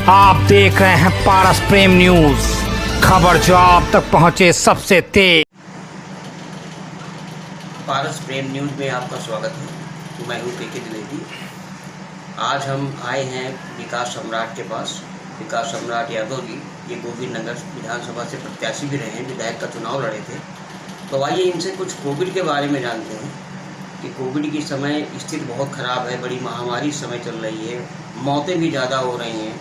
आप देख रहे हैं पारस प्रेम न्यूज, खबर जो आप तक पहुंचे सबसे तेज। पारस प्रेम न्यूज में आपका स्वागत है। मैं हूँ के द्विवेदी। आज हम आए हैं विकास सम्राट के पास। विकास सम्राट यादव जी ये गोविंद नगर विधानसभा से प्रत्याशी भी रहे हैं, विधायक का चुनाव लड़े थे। तो आइए इनसे कुछ कोविड के बारे में जानते हैं कि कोविड के समय स्थिति बहुत ख़राब है, बड़ी महामारी इस समय चल रही है, मौतें भी ज़्यादा हो रही हैं,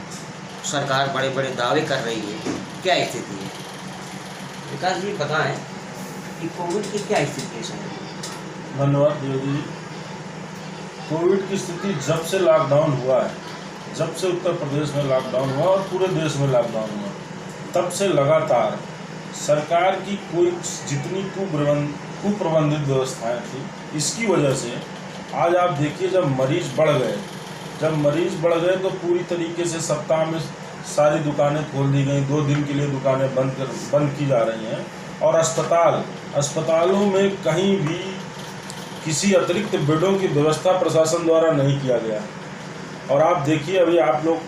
सरकार बड़े बड़े दावे कर रही है, क्या स्थिति है? विकास जी बताएं कि कोविड की क्या स्थिति है समय? धन्यवाद द्विवेदी जी। कोविड की स्थिति जब से लॉकडाउन हुआ है, जब से उत्तर प्रदेश में लॉकडाउन हुआ और पूरे देश में लॉकडाउन हुआ, तब से लगातार सरकार की कोई जितनी कुप्रबंधित व्यवस्थाएं थी, इसकी वजह से आज आप देखिए जब मरीज बढ़ गए तो पूरी तरीके से सप्ताह में सारी दुकानें खोल दी गई, 2 दिन के लिए दुकानें बंद की जा रही हैं। और अस्पतालों में कहीं भी किसी अतिरिक्त बेडों की व्यवस्था प्रशासन द्वारा नहीं किया गया। और आप देखिए अभी आप लोग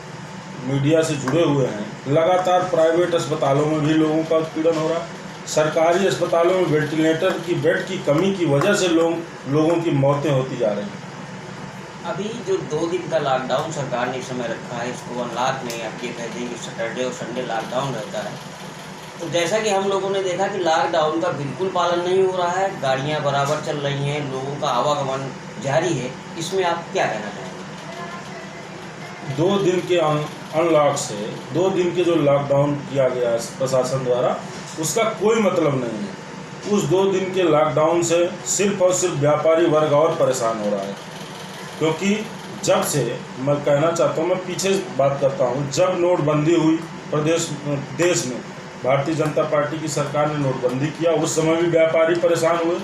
मीडिया से जुड़े हुए हैं, लगातार प्राइवेट अस्पतालों में भी लोगों का उत्पीड़न हो रहा है। सरकारी अस्पतालों में वेंटिलेटर की बेड की कमी की वजह से लोगों की मौतें होती जा रही हैं। अभी जो 2 दिन का लॉकडाउन सरकार ने समय रखा है, इसको अनलॉक नहीं, आप ये कहते हैं कि सैटरडे और संडे लॉकडाउन रहता है। तो जैसा कि हम लोगों ने देखा कि लॉकडाउन का बिल्कुल पालन नहीं हो रहा है, गाड़ियां बराबर चल रही हैं, लोगों का आवागमन जारी है, इसमें आप क्या कहना चाहेंगे? 2 दिन के अनलॉक से 2 दिन के जो लॉकडाउन किया गया प्रशासन द्वारा, उसका कोई मतलब नहीं है। उस 2 दिन के लॉकडाउन से सिर्फ और सिर्फ व्यापारी वर्ग और परेशान हो रहा है। क्योंकि जब से मैं कहना चाहता हूँ, मैं पीछे बात करता हूँ, जब नोटबंदी हुई देश में भारतीय जनता पार्टी की सरकार ने नोटबंदी किया, उस समय भी व्यापारी परेशान हुए,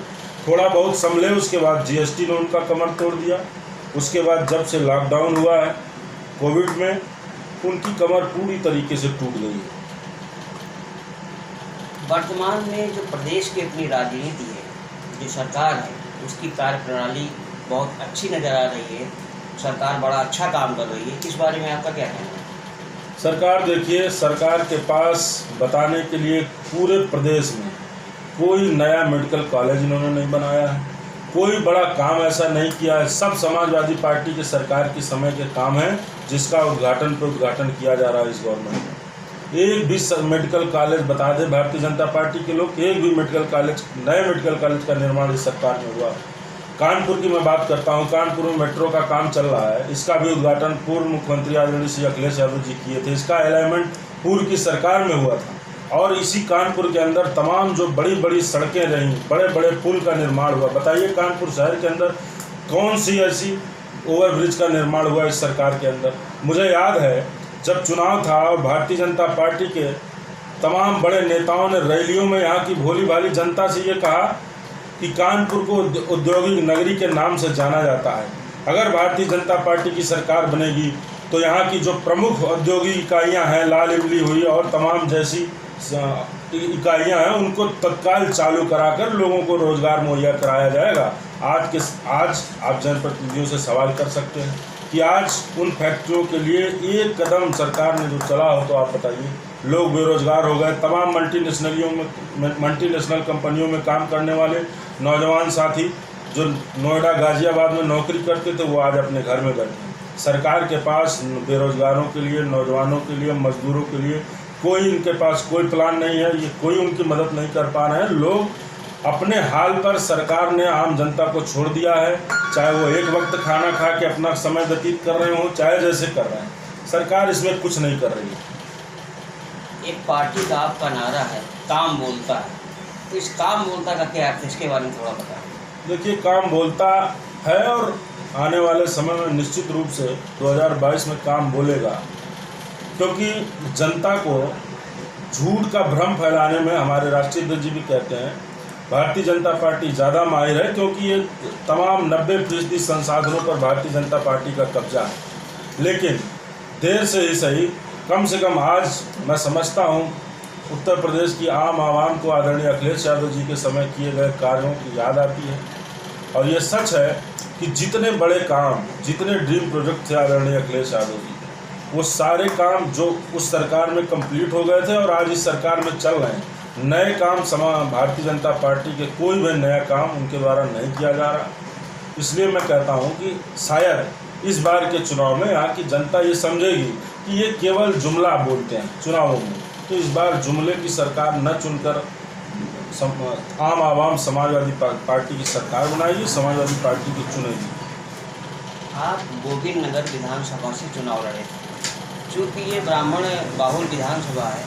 थोड़ा बहुत संभले। उसके बाद जीएसटी ने उनका कमर तोड़ दिया। उसके बाद जब से लॉकडाउन हुआ है कोविड में, उनकी कमर पूरी तरीके से टूट गई है। वर्तमान में जो प्रदेश की अपनी राजनीति है, जो सरकार है, उसकी कार्यप्रणाली बहुत अच्छी नज़र आ रही है, सरकार बड़ा अच्छा काम कर रही है, इस बारे में आपका क्या कहना है? सरकार देखिए, सरकार के पास बताने के लिए पूरे प्रदेश में कोई नया मेडिकल कॉलेज इन्होंने नहीं बनाया है, कोई बड़ा काम ऐसा नहीं किया है। सब समाजवादी पार्टी के सरकार के समय के काम है, जिसका उद्घाटन किया जा रहा है इस गवर्नमेंट में। एक भी मेडिकल कॉलेज बता दे भारतीय जनता पार्टी के लोग, एक भी नए मेडिकल कॉलेज का निर्माण इस सरकार में हुआ। कानपुर की मैं बात करता हूं, कानपुर में मेट्रो का काम चल रहा है, इसका भी उद्घाटन पूर्व मुख्यमंत्री आदरणीय श्री अखिलेश यादव जी किए थे। इसका अलाइनमेंट पूर्व की सरकार में हुआ था। और इसी कानपुर के अंदर तमाम जो बड़ी बड़ी सड़कें रहीं, बड़े बड़े पुल का निर्माण हुआ। बताइए कानपुर शहर के अंदर कौन सी ऐसी ओवरब्रिज का निर्माण हुआ इस सरकार के अंदर? मुझे याद है जब चुनाव था और भारतीय जनता पार्टी के तमाम बड़े नेताओं ने रैलियों में यहाँ की भोली भाली जनता से ये कहा कि कानपुर को औद्योगिक नगरी के नाम से जाना जाता है। अगर भारतीय जनता पार्टी की सरकार बनेगी तो यहाँ की जो प्रमुख औद्योगिक इकाइयाँ हैं, लाल इमली हुई और तमाम जैसी इकाइयाँ हैं, उनको तत्काल चालू कराकर लोगों को रोजगार मुहैया कराया जाएगा। आज आप जनप्रतिनिधियों से सवाल कर सकते हैं कि आज उन फैक्ट्रियों के लिए एक कदम सरकार ने जो चला हो तो आप बताइए। लोग बेरोजगार हो गए। तमाम मल्टीनेशनल कंपनियों में काम करने वाले नौजवान साथी जो नोएडा गाजियाबाद में नौकरी करते थे, वो आज अपने घर में बैठे हैं। सरकार के पास बेरोजगारों के लिए, नौजवानों के लिए, मजदूरों के लिए इनके पास कोई प्लान नहीं है। ये कोई उनकी मदद नहीं कर पा रहे हैं। लोग अपने हाल पर सरकार ने आम जनता को छोड़ दिया है, चाहे वो एक वक्त खाना खा के अपना समय व्यतीत कर रहे हों, चाहे जैसे कर रहे हैं। सरकार इसमें कुछ नहीं कर रही है। एक पार्टी का आपका नारा है काम बोलता है, तो इस काम बोलता का क्या अर्थ है, इसके बारे में थोड़ा बताएं। देखिए, काम बोलता है और आने वाले समय में निश्चित रूप से 2022 में काम बोलेगा, क्योंकि जनता को झूठ का भ्रम फैलाने में हमारे राष्ट्रीय अध्यक्ष जी भी कहते हैं भारतीय जनता पार्टी ज़्यादा माहिर है, क्योंकि ये तमाम 90% संसाधनों पर भारतीय जनता पार्टी का कब्जा है। लेकिन देर से ही सही, कम से कम आज मैं समझता हूँ उत्तर प्रदेश की आम आवाम को आदरणीय अखिलेश यादव जी के समय किए गए कार्यों की याद आती है। और ये सच है कि जितने बड़े काम, जितने ड्रीम प्रोजेक्ट थे आदरणीय अखिलेश यादव जी, वो सारे काम जो उस सरकार में कंप्लीट हो गए थे और आज इस सरकार में चल रहे हैं, नए काम भारतीय जनता पार्टी के कोई भी नया काम उनके द्वारा नहीं किया जा रहा। इसलिए मैं कहता हूं कि शायद इस बार के चुनाव में यहाँ की जनता ये समझेगी कि ये केवल जुमला बोलते हैं चुनावों में, तो इस बार जुमले की सरकार न चुनकर आम आवाम समाजवादी पार्टी की सरकार बनाएगी, समाजवादी पार्टी की चुनेगी। आप गोविंद नगर विधानसभा से चुनाव लड़े थे। चूँकि ये ब्राह्मण बाहुल विधानसभा है,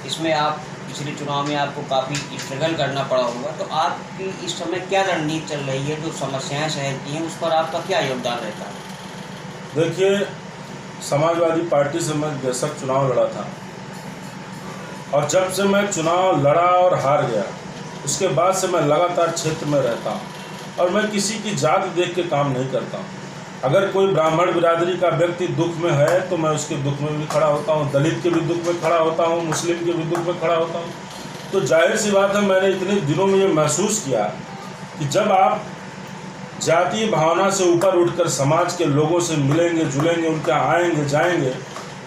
इसमें आप पिछले चुनाव में आपको काफ़ी स्ट्रगल करना पड़ा होगा, तो आपकी इस समय क्या रणनीति चल रही है, जो समस्याएं शहर की हैं उस पर आपका क्या योगदान रहता है? देखिए, समाजवादी पार्टी से मैं बेशक चुनाव लड़ा था और जब से मैं चुनाव लड़ा और हार गया उसके बाद से मैं लगातार क्षेत्र में रहता हूँ और मैं किसी की जात देख के काम नहीं करता हूँ। अगर कोई ब्राह्मण बिरादरी का व्यक्ति दुख में है तो मैं उसके दुख में भी खड़ा होता हूँ, दलित के भी दुख में खड़ा होता हूँ, मुस्लिम के भी दुख में खड़ा होता हूँ। तो जाहिर सी बात है, मैंने इतने दिनों में ये महसूस किया कि जब आप जातीय भावना से ऊपर उठकर समाज के लोगों से मिलेंगे जुलेंगे, उनके आएंगे जाएंगे,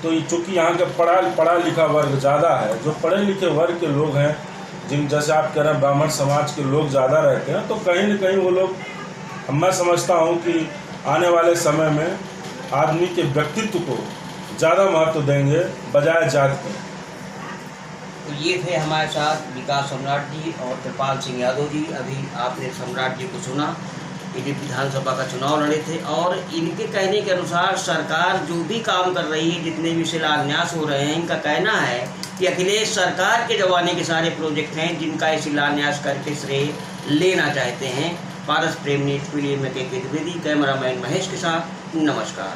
तो चूँकि यहाँ का पढ़ा लिखा वर्ग ज़्यादा है, जो पढ़े लिखे वर्ग के लोग हैं, जिन जैसे आप कह रहे हैं ब्राह्मण समाज के लोग ज़्यादा रहते हैं, तो कहीं न कहीं वो लोग, मैं समझता हूँ कि आने वाले समय में आदमी के व्यक्तित्व को ज़्यादा महत्व देंगे बजाय जात के। तो ये थे हमारे साथ विकास सम्राट जी और कृपाल सिंह यादव जी। अभी आपने सम्राट जी को सुना, ये विधानसभा का चुनाव लड़े थे और इनके कहने के अनुसार सरकार जो भी काम कर रही है, जितने भी शिलान्यास हो रहे हैं, इनका कहना है कि अखिलेश सरकार के ज़माने के सारे प्रोजेक्ट हैं जिनका ये शिलान्यास करके श्रेय लेना चाहते हैं। पारस प्रेम न्यूज़ के लिए मैं के द्विवेदी, कैमरामैन महेश के साथ, नमस्कार।